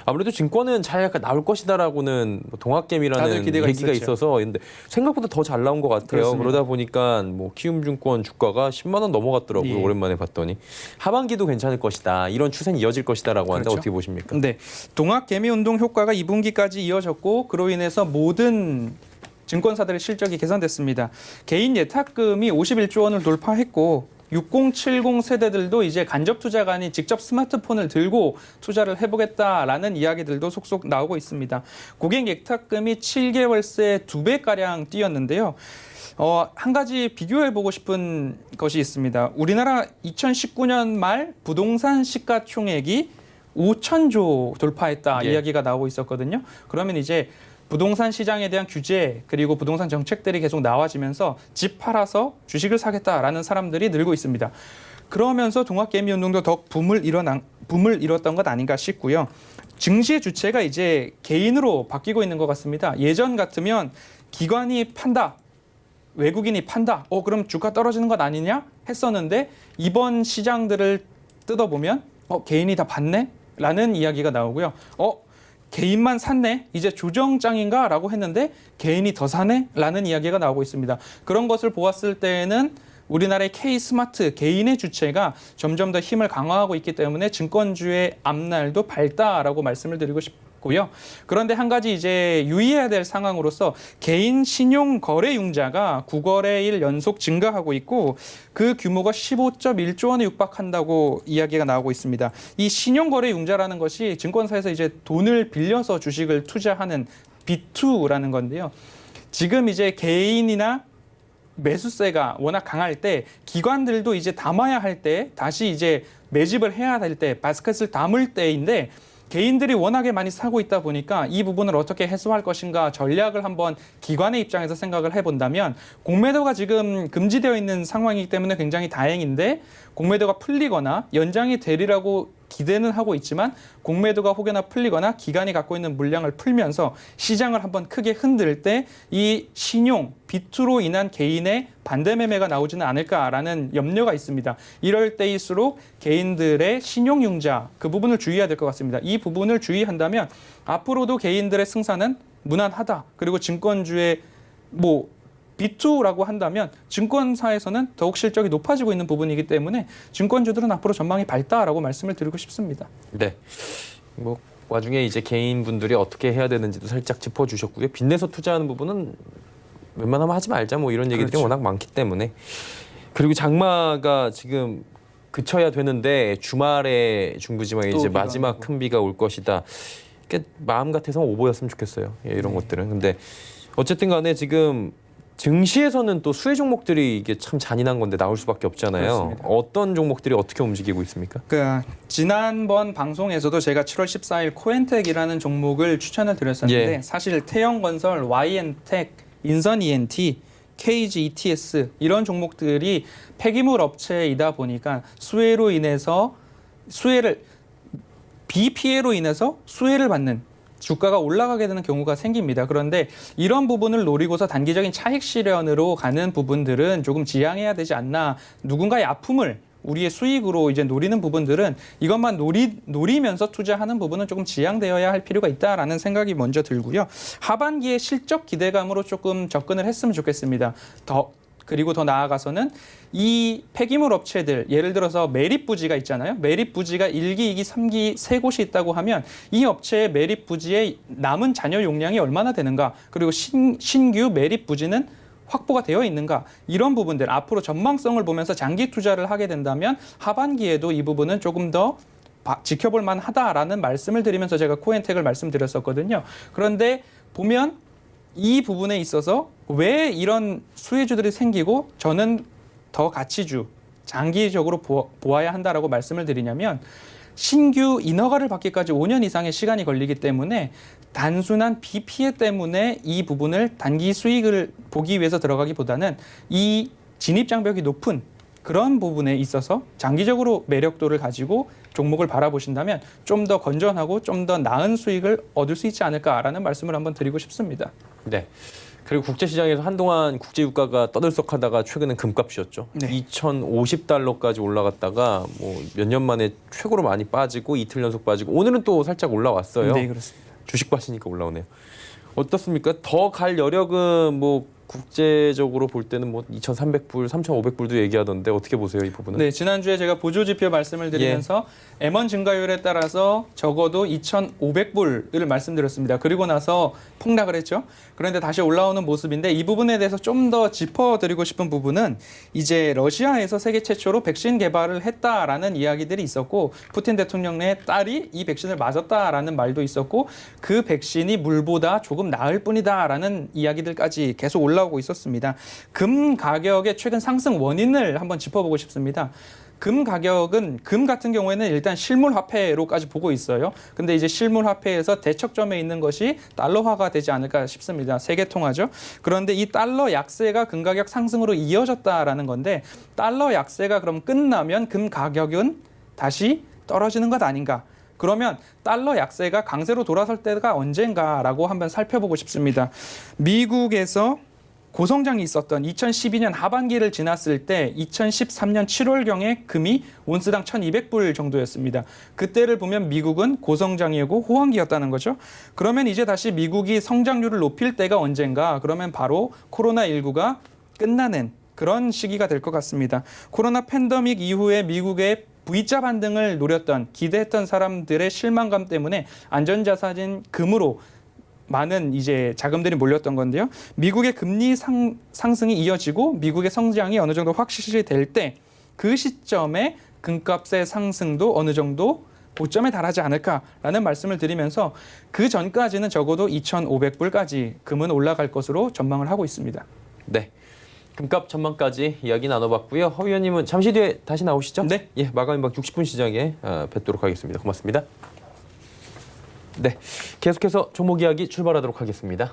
아무래도 증권은 잘 나올 것이다라고는 뭐 다들 동학개미라는 기대가 얘기가 있었죠. 있어서 근데 생각보다 더 잘 나온 것 같아요. 그렇습니다. 그러다 보니까 뭐 키움증권 주가가 10만 원 넘어갔더라고요. 예. 오랜만에 봤더니 하반기도 괜찮을 것이다. 이런 추세는 이어질 것이다라고 하는데 그렇죠. 어떻게 보십니까? 네, 동학개미 운동 효과가 2분기까지 이어졌고 그로 인해서 모든 증권사들의 실적이 개선됐습니다. 개인 예탁금이 51조 원을 돌파했고 6070 세대들도 이제 간접 투자가 아닌 직접 스마트폰을 들고 투자를 해보겠다라는 이야기들도 속속 나오고 있습니다. 고객 예탁금이 7개월새 2배가량 뛰었는데요. 한 가지 비교해보고 싶은 것이 있습니다. 우리나라 2019년 말 부동산 시가총액이 5천조 돌파했다 예. 이야기가 나오고 있었거든요. 그러면 이제 부동산 시장에 대한 규제 그리고 부동산 정책들이 계속 나와지면서 집 팔아서 주식을 사겠다라는 사람들이 늘고 있습니다. 그러면서 동학개미 운동도 더 붐을 이뤘던 것 아닌가 싶고요. 증시의 주체가 이제 개인으로 바뀌고 있는 것 같습니다. 예전 같으면 기관이 판다, 외국인이 판다, 그럼 주가 떨어지는 것 아니냐 했었는데 이번 시장들을 뜯어보면 개인이 다 봤네? 라는 이야기가 나오고요. 개인만 샀네? 이제 조정장인가? 라고 했는데 개인이 더 사네? 라는 이야기가 나오고 있습니다. 그런 것을 보았을 때에는 우리나라의 K스마트 개인의 주체가 점점 더 힘을 강화하고 있기 때문에 증권주의 앞날도 밝다라고 말씀을 드리고 싶고요. 그런데 한 가지 이제 유의해야 될 상황으로서 개인 신용 거래 융자가 9거래일 연속 증가하고 있고 그 규모가 15.1조 원에 육박한다고 이야기가 나오고 있습니다. 이 신용 거래 융자라는 것이 증권사에서 이제 돈을 빌려서 주식을 투자하는 B2라는 건데요. 지금 이제 개인이나 매수세가 워낙 강할 때 기관들도 이제 담아야 할 때 다시 이제 매집을 해야 될 때 바스켓을 담을 때인데 개인들이 워낙에 많이 사고 있다 보니까 이 부분을 어떻게 해소할 것인가 전략을 한번 기관의 입장에서 생각을 해본다면 공매도가 지금 금지되어 있는 상황이기 때문에 굉장히 다행인데 공매도가 풀리거나 연장이 되리라고 기대는 하고 있지만 공매도가 혹여나 풀리거나 기관이 갖고 있는 물량을 풀면서 시장을 한번 크게 흔들 때 이 신용, B2로 인한 개인의 반대 매매가 나오지는 않을까라는 염려가 있습니다. 이럴 때일수록 개인들의 신용융자 그 부분을 주의해야 될 것 같습니다. 이 부분을 주의한다면 앞으로도 개인들의 승산은 무난하다. 그리고 증권주의 B2라고 한다면 증권사에서는 더욱 실적이 높아지고 있는 부분이기 때문에 증권주들은 앞으로 전망이 밝다라고 말씀을 드리고 싶습니다. 네. 와중에 이제 개인분들이 어떻게 해야 되는지도 살짝 짚어주셨고요. 빚내서 투자하는 부분은 웬만하면 하지 말자 이런 얘기들이 그렇죠. 워낙 많기 때문에. 그리고 장마가 지금 그쳐야 되는데 주말에 중부지방에 이제 마지막 큰 비가 올 것이다. 마음 같아서 오보였으면 좋겠어요. 이런 것들은. 근데 어쨌든 간에 지금 증시에서는 또 수혜 종목들이 이게 참 잔인한 건데 나올 수밖에 없잖아요. 그렇습니다. 어떤 종목들이 어떻게 움직이고 있습니까? 지난번 방송에서도 제가 7월 14일 코엔텍이라는 종목을 추천을 드렸었는데 예. 사실 태영건설, YN텍, 인선ENT, KGETS 이런 종목들이 폐기물 업체이다 보니까 비 피해로 인해서 수혜를 받는 주가가 올라가게 되는 경우가 생깁니다. 그런데 이런 부분을 노리고서 단기적인 차익 실현으로 가는 부분들은 조금 지양해야 되지 않나. 누군가의 아픔을 우리의 수익으로 이제 노리는 부분들은 이것만 노리면서 투자하는 부분은 조금 지양되어야 할 필요가 있다라는 생각이 먼저 들고요. 하반기에 실적 기대감으로 조금 접근을 했으면 좋겠습니다. 그리고 더 나아가서는 이 폐기물 업체들, 예를 들어서 매립 부지가 있잖아요. 매립 부지가 1기, 2기, 3기 세 곳이 있다고 하면 이 업체의 매립 부지의 남은 잔여 용량이 얼마나 되는가, 그리고 신규 매립 부지는 확보가 되어 있는가, 이런 부분들 앞으로 전망성을 보면서 장기 투자를 하게 된다면 하반기에도 이 부분은 조금 더 지켜볼 만하다라는 말씀을 드리면서 제가 코엔텍을 말씀드렸었거든요. 그런데 보면 이 부분에 있어서 왜 이런 수혜주들이 생기고 저는 더 가치주, 장기적으로 보아야 한다라고 말씀을 드리냐면 신규 인허가를 받기까지 5년 이상의 시간이 걸리기 때문에 단순한 비피해 때문에 이 부분을 단기 수익을 보기 위해서 들어가기보다는 이 진입 장벽이 높은 그런 부분에 있어서 장기적으로 매력도를 가지고 종목을 바라보신다면 좀 더 건전하고 좀 더 나은 수익을 얻을 수 있지 않을까라는 말씀을 한번 드리고 싶습니다. 네. 그리고 국제시장에서 한동안 국제유가가 떠들썩하다가 최근엔 금값이었죠. 네. 2,050달러까지 올라갔다가 뭐 몇 년 만에 최고로 많이 빠지고 이틀 연속 빠지고 오늘은 또 살짝 올라왔어요. 네, 그렇습니다. 주식 빠지니까 올라오네요. 어떻습니까? 더 갈 여력은 뭐 국제적으로 볼 때는 뭐 2,300불, 3,500불도 얘기하던데 어떻게 보세요, 이 부분은? 네, 지난주에 제가 보조지표 말씀을 드리면서 M1 증가율에 따라서 적어도 2,500불을 말씀드렸습니다. 그리고 나서 폭락을 했죠. 그런데 다시 올라오는 모습인데 이 부분에 대해서 좀 더 짚어드리고 싶은 부분은 이제 러시아에서 세계 최초로 백신 개발을 했다라는 이야기들이 있었고 푸틴 대통령의 딸이 이 백신을 맞았다라는 말도 있었고 그 백신이 물보다 조금 나을 뿐이다라는 이야기들까지 계속 올라오고 있었습니다. 금 가격의 최근 상승 원인을 한번 짚어보고 싶습니다. 금 가격은 금 같은 경우에는 일단 실물 화폐로까지 보고 있어요. 근데 이제 실물 화폐에서 대척점에 있는 것이 달러화가 되지 않을까 싶습니다. 세계 통화죠. 그런데 이 달러 약세가 금 가격 상승으로 이어졌다라는 건데 달러 약세가 그럼 끝나면 금 가격은 다시 떨어지는 것 아닌가? 그러면 달러 약세가 강세로 돌아설 때가 언젠가라고 한번 살펴보고 싶습니다. 미국에서 고성장이 있었던 2012년 하반기를 지났을 때 2013년 7월경에 금이 온스당 1,200불 정도였습니다. 그때를 보면 미국은 고성장이고 호황기였다는 거죠. 그러면 이제 다시 미국이 성장률을 높일 때가 언젠가? 그러면 바로 코로나19가 끝나는 그런 시기가 될 것 같습니다. 코로나 팬데믹 이후에 미국의 V자 반등을 노렸던 기대했던 사람들의 실망감 때문에 안전자산인 금으로 많은 이제 자금들이 몰렸던 건데요. 미국의 금리 상승이 이어지고 미국의 성장이 어느 정도 확실시 될 때 그 시점에 금값의 상승도 어느 정도 고점에 달하지 않을까라는 말씀을 드리면서 그 전까지는 적어도 2,500불까지 금은 올라갈 것으로 전망을 하고 있습니다. 네. 금값 전망까지 이야기 나눠봤고요. 허 위원님은 잠시 뒤에 다시 나오시죠? 네. 예, 마감인박 60분 시장에 뵙도록 하겠습니다. 고맙습니다. 네, 계속해서 종목 이야기 출발하도록 하겠습니다.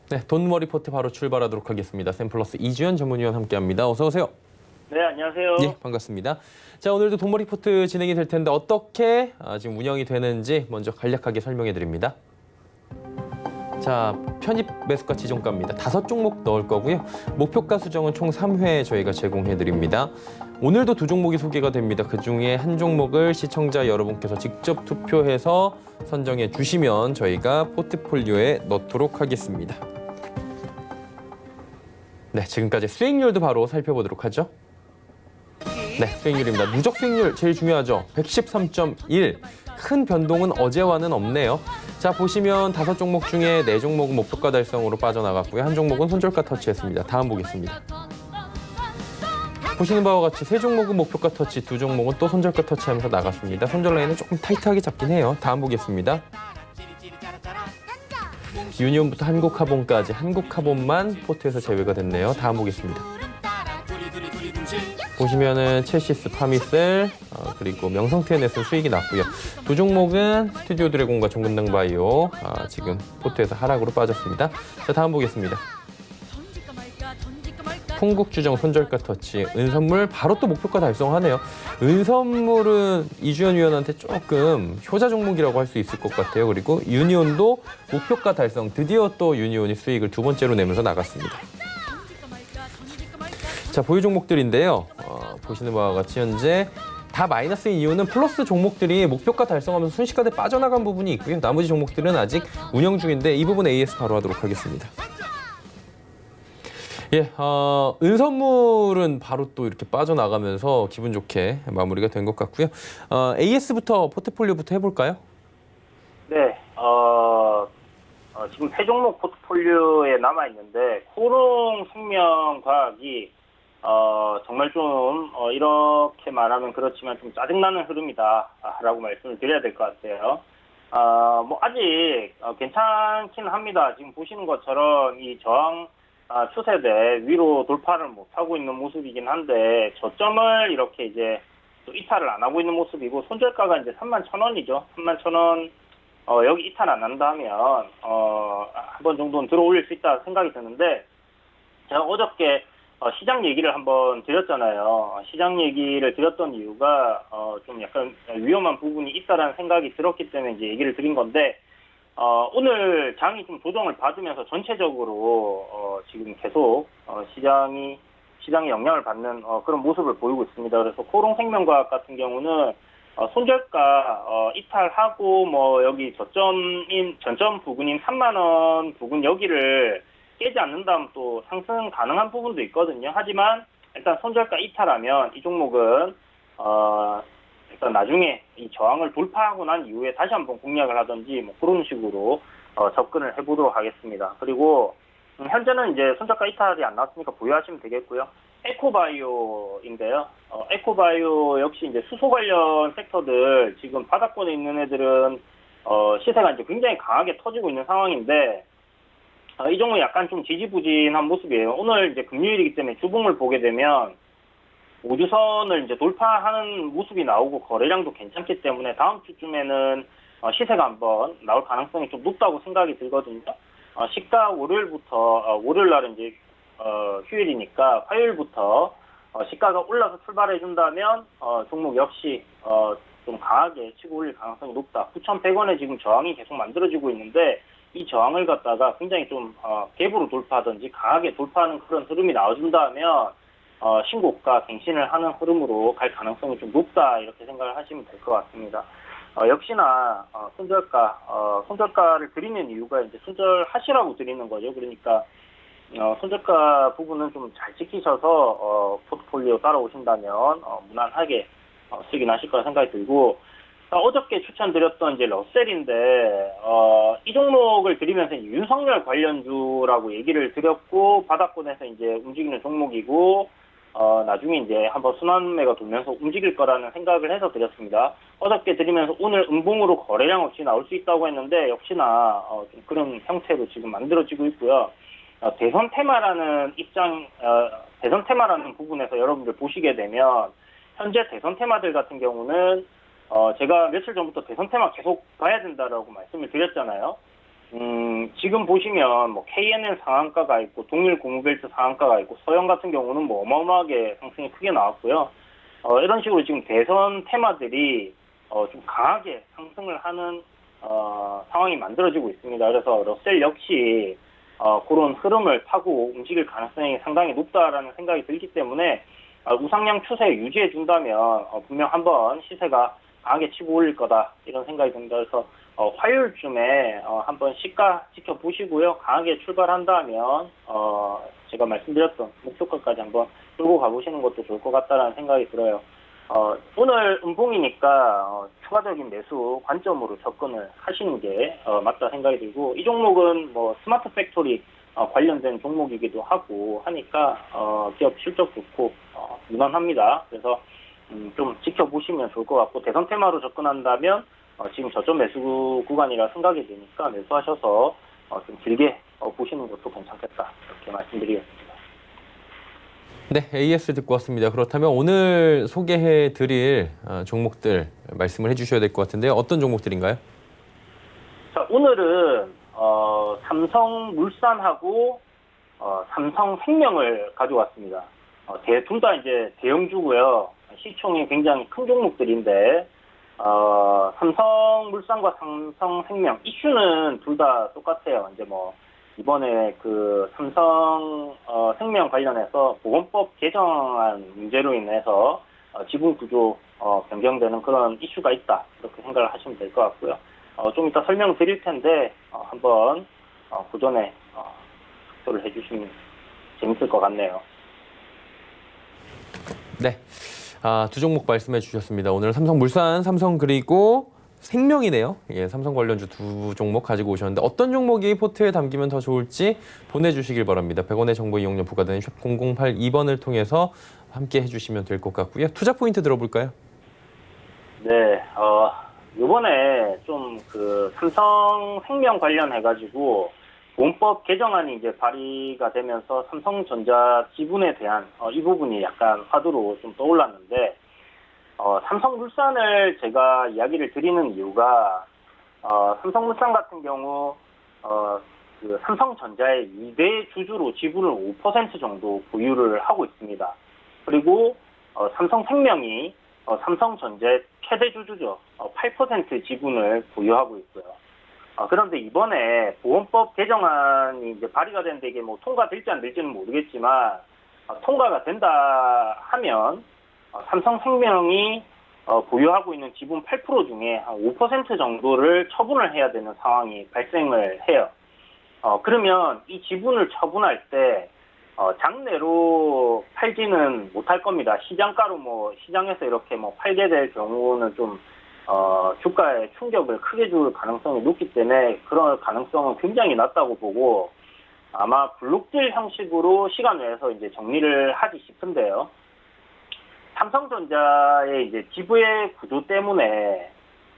네, 돈모 리포트 바로 출발하도록 하겠습니다. 샘플러스 이주연 전문위원 함께합니다. 어서 오세요. 네, 안녕하세요. 예, 반갑습니다. 자, 오늘도 돈모 리포트 진행이 될 텐데 어떻게 지금 운영이 되는지 먼저 간략하게 설명해 드립니다. 자, 편입 매수가 지정가입니다. 5종목 넣을 거고요. 목표가 수정은 총 3회 저희가 제공해 드립니다. 오늘도 2종목이 소개가 됩니다. 그중에 한 종목을 시청자 여러분께서 직접 투표해서 선정해 주시면 저희가 포트폴리오에 넣도록 하겠습니다. 네, 지금까지 수익률도 바로 살펴보도록 하죠. 네, 수익률입니다. 누적 수익률 제일 중요하죠. 113.1. 큰 변동은 어제와는 없네요. 자, 보시면 5종목 중에 4종목은 목표가 달성으로 빠져나갔고요. 한 종목은 손절가 터치했습니다. 다음 보겠습니다. 보시는 바와 같이 3종목은 목표가 터치, 2종목은 또 손절가 터치하면서 나갔습니다. 손절 라인은 조금 타이트하게 잡긴 해요. 다음 보겠습니다. 유니온부터 한국카본까지 한국카본만 포트에서 제외가 됐네요. 다음 보겠습니다. 보시면은 첼시스, 파미셀, 그리고 명성TNS는 수익이 났고요. 두 종목은 스튜디오 드래곤과 종근당 바이오 지금 포트에서 하락으로 빠졌습니다. 자, 다음 보겠습니다. 풍국주정, 손절가 터치, 은선물 바로 또 목표가 달성하네요. 은선물은 이주연 위원한테 조금 효자 종목이라고 할 수 있을 것 같아요. 그리고 유니온도 목표가 달성, 드디어 또 유니온이 수익을 두 번째로 내면서 나갔습니다. 자, 보유 종목들인데요. 보시는 바와 같이 현재 다 마이너스인 이유는 플러스 종목들이 목표가 달성하면서 순식간에 빠져나간 부분이 있고요. 나머지 종목들은 아직 운영 중인데 이 부분 AS 바로 하도록 하겠습니다. 예, 은선물은 바로 또 이렇게 빠져나가면서 기분 좋게 마무리가 된 것 같고요. AS부터 포트폴리오부터 해볼까요? 네, 지금 세 종목 포트폴리오에 남아 있는데 코롱 생명과학이 정말 좀 이렇게 말하면 그렇지만 좀 짜증나는 흐름이다라고 말씀을 드려야 될 것 같아요. 뭐 아직 괜찮긴 합니다. 지금 보시는 것처럼 이 저항 추세대 위로 돌파를 못하고 있는 모습이긴 한데 저점을 이렇게 이제 또 이탈을 안 하고 있는 모습이고 손절가가 이제 31,000원이죠. 31,000원 여기 이탈 안 한다면 한 번 정도는 들어 올릴 수 있다 생각이 드는데 제가 어저께 시장 얘기를 한번 드렸잖아요. 시장 얘기를 드렸던 이유가 좀 약간 위험한 부분이 있다라는 생각이 들었기 때문에 이제 얘기를 드린 건데 오늘 장이 좀 조정을 받으면서 전체적으로 지금 계속 시장에 영향을 받는 그런 모습을 보이고 있습니다. 그래서 코롱생명과학 같은 경우는 손절가 이탈하고 뭐 여기 전점 부근인 3만 원 부근 여기를 깨지 않는다면 또 상승 가능한 부분도 있거든요. 하지만 일단 손절가 이탈하면 이 종목은 일단 나중에 이 저항을 돌파하고 난 이후에 다시 한번 공략을 하든지 뭐 그런 식으로 접근을 해보도록 하겠습니다. 그리고 현재는 이제 손절가 이탈이 안 나왔으니까 보유하시면 되겠고요. 에코바이오인데요. 에코바이오 역시 이제 수소 관련 섹터들 지금 바닥권에 있는 애들은 시세가 이제 굉장히 강하게 터지고 있는 상황인데 이 종목 약간 좀 지지부진한 모습이에요. 오늘 이제 금요일이기 때문에 주봉을 보게 되면 5주선을 이제 돌파하는 모습이 나오고 거래량도 괜찮기 때문에 다음 주쯤에는 시세가 한번 나올 가능성이 좀 높다고 생각이 들거든요. 시가 월요일 날은 이제 휴일이니까 화요일부터 시가가 올라서 출발해 준다면 종목 역시 좀 강하게 치고 올릴 가능성이 높다. 9,100원에 지금 저항이 계속 만들어지고 있는데 이 저항을 갖다가 굉장히 좀 갭으로 돌파하든지 강하게 돌파하는 그런 흐름이 나와준다면 신고가 갱신을 하는 흐름으로 갈 가능성이 좀 높다 이렇게 생각을 하시면 될 것 같습니다. 역시나 손절가를 드리는 이유가 이제 손절하시라고 드리는 거죠. 그러니까 손절가 부분은 좀 잘 지키셔서 포트폴리오 따라오신다면 무난하게 수익이 나실 거라 생각이 들고 어저께 추천드렸던 이제 러셀인데 이 종목을 드리면서 윤석열 관련주라고 얘기를 드렸고 바닥권에서 이제 움직이는 종목이고 나중에 이제 한번 순환매가 돌면서 움직일 거라는 생각을 해서 드렸습니다. 어저께 드리면서 오늘 음봉으로 거래량 없이 나올 수 있다고 했는데 역시나 좀 그런 형태로 지금 만들어지고 있고요. 대선 테마라는 대선 테마라는 부분에서 여러분들 보시게 되면 현재 대선 테마들 같은 경우는 제가 며칠 전부터 대선 테마 계속 봐야 된다라고 말씀을 드렸잖아요. 지금 보시면 뭐 KNN 상한가가 있고 동일 고무벨트 상한가가 있고 서영 같은 경우는 뭐 어마어마하게 상승이 크게 나왔고요. 이런 식으로 지금 대선 테마들이 좀 강하게 상승을 하는 상황이 만들어지고 있습니다. 그래서 러셀 역시 그런 흐름을 타고 움직일 가능성이 상당히 높다라는 생각이 들기 때문에 우상향 추세 유지해 준다면 분명 한번 시세가 강하게 치고 올릴 거다 이런 생각이 듭니다. 그래서 화요일쯤에 한번 시가 지켜보시고요. 강하게 출발한다면 제가 말씀드렸던 목표가까지 한번 끌고 가보시는 것도 좋을 것 같다라는 생각이 들어요. 오늘 음봉이니까 추가적인 매수 관점으로 접근을 하시는 게 맞다 생각이 들고 이 종목은 뭐 스마트 팩토리 관련된 종목이기도 하고 하니까 기업 실적 좋고 무난합니다. 그래서 좀 지켜보시면 좋을 것 같고 대선 테마로 접근한다면 지금 저점 매수 구간이라 생각이 되니까 매수하셔서 좀 길게 보시는 것도 괜찮겠다 이렇게 말씀드리겠습니다. 네, AS 듣고 왔습니다. 그렇다면 오늘 소개해드릴 종목들 말씀을 해주셔야 될 것 같은데요. 어떤 종목들인가요? 자, 오늘은 삼성물산하고 삼성생명을 가져왔습니다. 둘 다 이제 대형주고요. 시총이 굉장히 큰 종목들인데 삼성물산과 삼성생명 이슈는 둘 다 똑같아요. 이제 뭐 이번에 그 삼성생명 관련해서 보건법 개정안 문제로 인해서 지분 구조 변경되는 그런 이슈가 있다, 이렇게 생각을 하시면 될 것 같고요. 좀 이따 설명드릴 텐데 한번 그 전에 숙소를 해주시면 재밌을 것 같네요. 네, 두 종목 말씀해 주셨습니다. 오늘 삼성물산, 삼성 그리고 생명이네요. 예, 삼성 관련주 두 종목 가지고 오셨는데 어떤 종목이 포트에 담기면 더 좋을지 보내주시길 바랍니다. 100원의 정보 이용료 부과되는 샵 0082번을 통해서 함께 해주시면 될 것 같고요. 투자 포인트 들어볼까요? 네, 이번에 좀 그 삼성생명 관련해가지고 보험법 개정안이 이제 발의가 되면서 삼성전자 지분에 대한 이 부분이 약간 화두로 좀 떠올랐는데, 삼성물산을 제가 이야기를 드리는 이유가 삼성물산 같은 경우 그 삼성전자의 2대 주주로 지분을 5% 정도 보유를 하고 있습니다. 그리고 삼성생명이 삼성전자의 최대 주주죠. 8% 지분을 보유하고 있고요. 그런데 이번에 보험법 개정안이 이제 발의가 됐는데 이게 뭐 통과될지 안 될지는 모르겠지만 통과가 된다 하면 삼성생명이 보유하고 있는 지분 8% 중에 한 5% 정도를 처분을 해야 되는 상황이 발생을 해요. 그러면 이 지분을 처분할 때 장내로 팔지는 못할 겁니다. 시장가로 뭐 시장에서 이렇게 뭐 팔게 될 경우는 좀 주가에 충격을 크게 줄 가능성이 높기 때문에 그런 가능성은 굉장히 낮다고 보고 아마 블록딜 형식으로 시간 내에서 이제 정리를 하지 싶은데요. 삼성전자의 이제 지부의 구조 때문에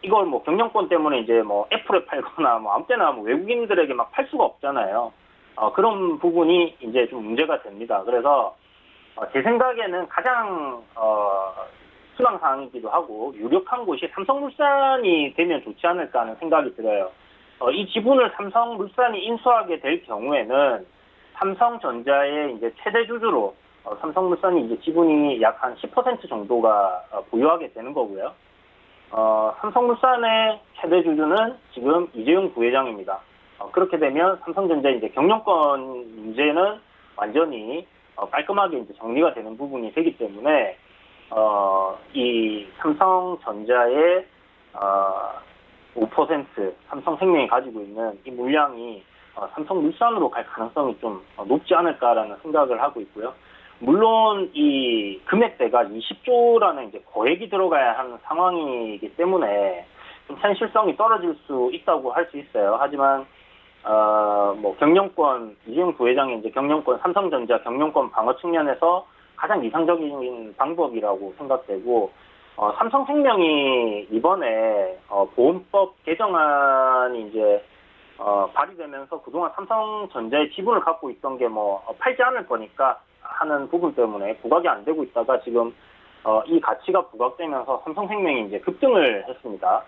이걸 뭐 경영권 때문에 이제 뭐 애플에 팔거나 뭐 아무 때나 뭐 외국인들에게 막 팔 수가 없잖아요. 그런 부분이 이제 좀 문제가 됩니다. 그래서 제 생각에는 가장 수강 사항이기도 하고 유력한 곳이 삼성물산이 되면 좋지 않을까 하는 생각이 들어요. 이 지분을 삼성물산이 인수하게 될 경우에는 삼성전자의 이제 최대 주주로 삼성물산이 이제 지분이 약 한 10% 정도가 보유하게 되는 거고요. 삼성물산의 최대 주주는 지금 이재용 부회장입니다. 그렇게 되면 삼성전자 이제 경영권 문제는 완전히 깔끔하게 이제 정리가 되는 부분이 되기 때문에 이 삼성전자의 5% 삼성생명이 가지고 있는 이 물량이 삼성물산으로 갈 가능성이 좀 높지 않을까라는 생각을 하고 있고요. 물론 이 금액대가 20조라는 이제 거액이 들어가야 하는 상황이기 때문에 좀 현실성이 떨어질 수 있다고 할 수 있어요. 하지만 뭐 경영권 이재용 부회장이 이제 경영권 삼성전자 경영권 방어 측면에서 가장 이상적인 방법이라고 생각되고 삼성생명이 이번에 보험법 개정안이 이제 발의되면서 그동안 삼성전자의 지분을 갖고 있던 게 뭐 팔지 않을 거니까 하는 부분 때문에 부각이 안 되고 있다가 지금 이 가치가 부각되면서 삼성생명이 이제 급등을 했습니다.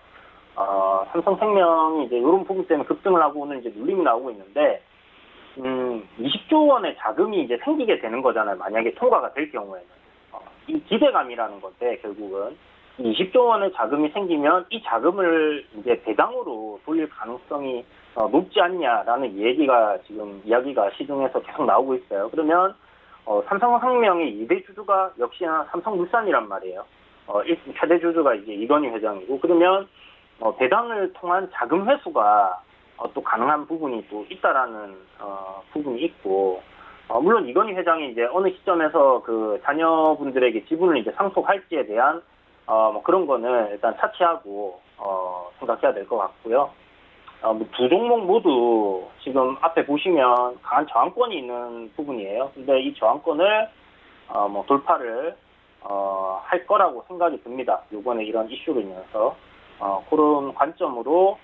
삼성생명이 이제 이런 부분 때문에 급등을 하고 오늘 이제 눌림이 나오고 있는데 20조 원의 자금이 이제 생기게 되는 거잖아요. 만약에 통과가 될 경우에는 이 기대감이라는 건데 결국은 20조 원의 자금이 생기면 이 자금을 이제 배당으로 돌릴 가능성이 높지 않냐라는 얘기가 지금 이야기가 시중에서 계속 나오고 있어요. 그러면 삼성생명의 2대 주주가 역시나 삼성물산이란 말이에요. 최대 주주가 이제 이건희 회장이고 그러면 배당을 통한 자금 회수가 또 가능한 부분이 또 있다라는 부분이 있고 물론 이건희 회장이 이제 어느 시점에서 그 자녀분들에게 지분을 이제 상속할지에 대한 뭐 그런 거는 일단 차치하고 생각해야 될 것 같고요. 두 종목 모두 지금 앞에 보시면 강한 저항권이 있는 부분이에요. 근데 이 저항권을 뭐 돌파를 할 거라고 생각이 듭니다. 이번에 이런 이슈로 인해서 그런 관점으로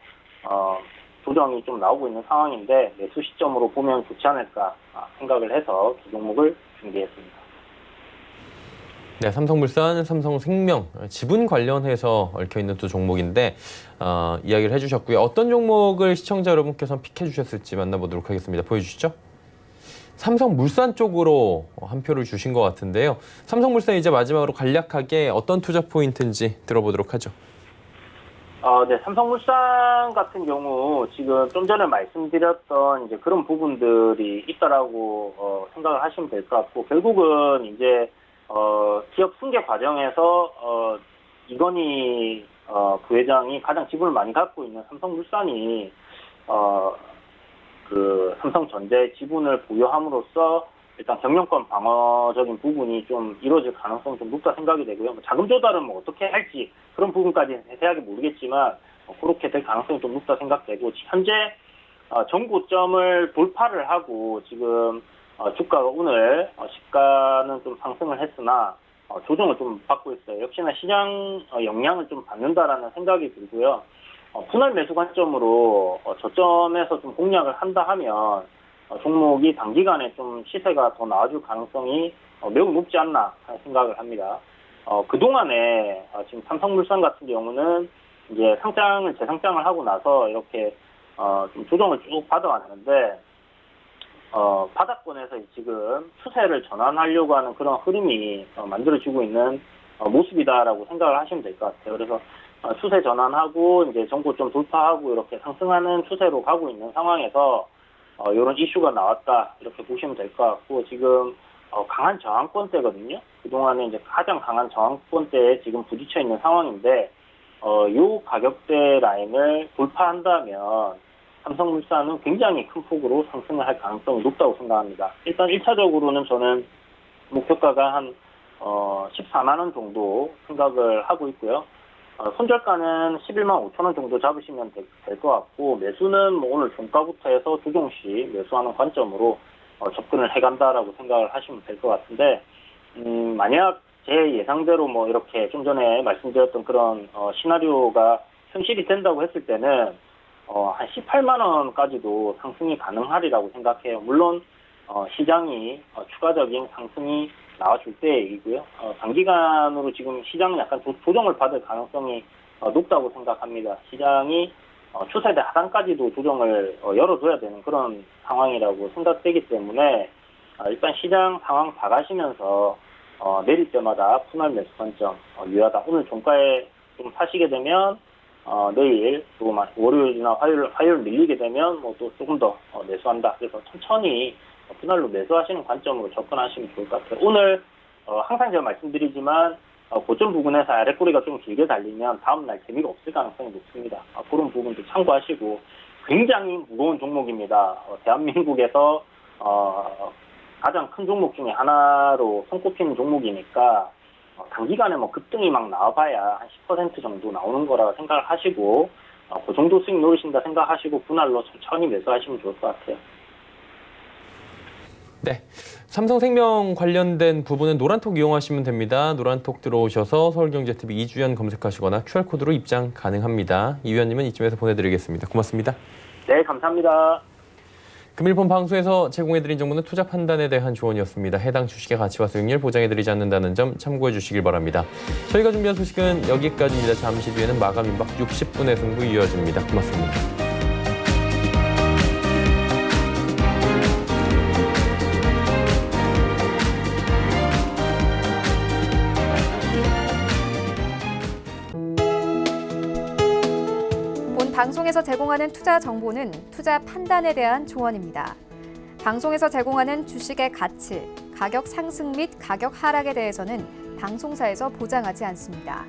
조정이 좀 나오고 있는 상황인데 매수 시점으로 보면 좋지 않을까 생각을 해서 두 종목을 준비했습니다. 네, 삼성물산, 삼성생명, 지분 관련해서 얽혀있는 두 종목인데 이야기를 해주셨고요. 어떤 종목을 시청자 여러분께서 픽해주셨을지 만나보도록 하겠습니다. 보여주시죠. 삼성물산 쪽으로 한 표를 주신 것 같은데요. 삼성물산 이제 마지막으로 간략하게 어떤 투자 포인트인지 들어보도록 하죠. 네, 삼성물산 같은 경우 지금 좀 전에 말씀드렸던 이제 그런 부분들이 있다라고 생각을 하시면 될 것 같고, 결국은 이제 기업 승계 과정에서 이건희 부회장이 가장 지분을 많이 갖고 있는 삼성물산이 그 삼성전자의 지분을 보유함으로써 일단 경영권 방어적인 부분이 좀 이루어질 가능성이 좀 높다 생각이 되고요. 자금 조달은 뭐 어떻게 할지 그런 부분까지 세세하게 모르겠지만 그렇게 될 가능성이 좀 높다 생각되고, 현재 전고점을 돌파를 하고 지금 주가가 오늘 시가는 좀 상승을 했으나 조정을 좀 받고 있어요. 역시나 시장 영향을 좀 받는다라는 생각이 들고요. 분할 매수 관점으로 저점에서 좀 공략을 한다 하면 종목이 단기간에 좀 시세가 더 나아질 가능성이 매우 높지 않나 하는 생각을 합니다. 그동안에 지금 삼성물산 같은 경우는 이제 재상장을 하고 나서 이렇게 좀 조정을 쭉 받아왔는데 바닥권에서 지금 추세를 전환하려고 하는 그런 흐름이 만들어지고 있는 모습이다라고 생각을 하시면 될 것 같아요. 그래서 추세 전환하고 이제 전고점 돌파하고 이렇게 상승하는 추세로 가고 있는 상황에서 이런 이슈가 나왔다 이렇게 보시면 될 것 같고, 지금 강한 저항권대거든요. 그동안에 이제 가장 강한 저항권대에 지금 부딪혀 있는 상황인데 요 가격대 라인을 돌파한다면 삼성물산은 굉장히 큰 폭으로 상승을 할 가능성이 높다고 생각합니다. 일단 1차적으로는 저는 목표가가 한 14만 원 정도 생각을 하고 있고요. 손절가는 11만 5천 원 정도 잡으시면 될 것 같고, 매수는 뭐 오늘 종가부터 해서 조정씩 매수하는 관점으로 접근을 해간다라고 생각을 하시면 될 것 같은데, 만약 제 예상대로 뭐 이렇게 좀 전에 말씀드렸던 그런 시나리오가 현실이 된다고 했을 때는 한 18만 원까지도 상승이 가능하리라고 생각해요. 물론 시장이 추가적인 상승이 나와줄 때의 얘기고요. 단기간으로 지금 시장은 약간 조정을 받을 가능성이 높다고 생각합니다. 시장이 추세대 하단까지도 조정을 열어줘야 되는 그런 상황이라고 생각되기 때문에 일단 시장 상황 봐가시면서 내릴 때마다 분할 매수 관점 유효하다. 오늘 종가에 좀 사시게 되면 내일 또 월요일이나 화요일 밀리게 되면 뭐 또 조금 더 매수한다. 그래서 천천히 분할로 매수하시는 관점으로 접근하시면 좋을 것 같아요. 오늘 항상 제가 말씀드리지만 고점 부근에서 아랫꼬리가 좀 길게 달리면 다음날 재미가 없을 가능성이 높습니다. 그런 부분도 참고하시고, 굉장히 무거운 종목입니다. 대한민국에서 가장 큰 종목 중에 하나로 손꼽히는 종목이니까 단기간에 뭐 급등이 막 나와봐야 한 10% 정도 나오는 거라 생각을 하시고, 그 정도 수익 노리신다 생각하시고 분할로 천천히 매수하시면 좋을 것 같아요. 네, 삼성생명 관련된 부분은 노란톡 이용하시면 됩니다. 노란톡 들어오셔서 서울경제TV 이주연 검색하시거나 QR코드로 입장 가능합니다. 이 위원님은 이쯤에서 보내드리겠습니다. 고맙습니다. 네, 감사합니다. 금일본 방송에서 제공해드린 정보는 투자 판단에 대한 조언이었습니다. 해당 주식의 가치와 수익률 보장해드리지 않는다는 점 참고해 주시길 바랍니다. 저희가 준비한 소식은 여기까지입니다. 잠시 뒤에는 마감 임박 60분의 승부 이어집니다. 고맙습니다. 방송에서 제공하는 투자 정보는 투자 판단에 대한 조언입니다. 방송에서 제공하는 주식의 가치, 가격 상승 및 가격 하락에 대해서는 방송사에서 보장하지 않습니다.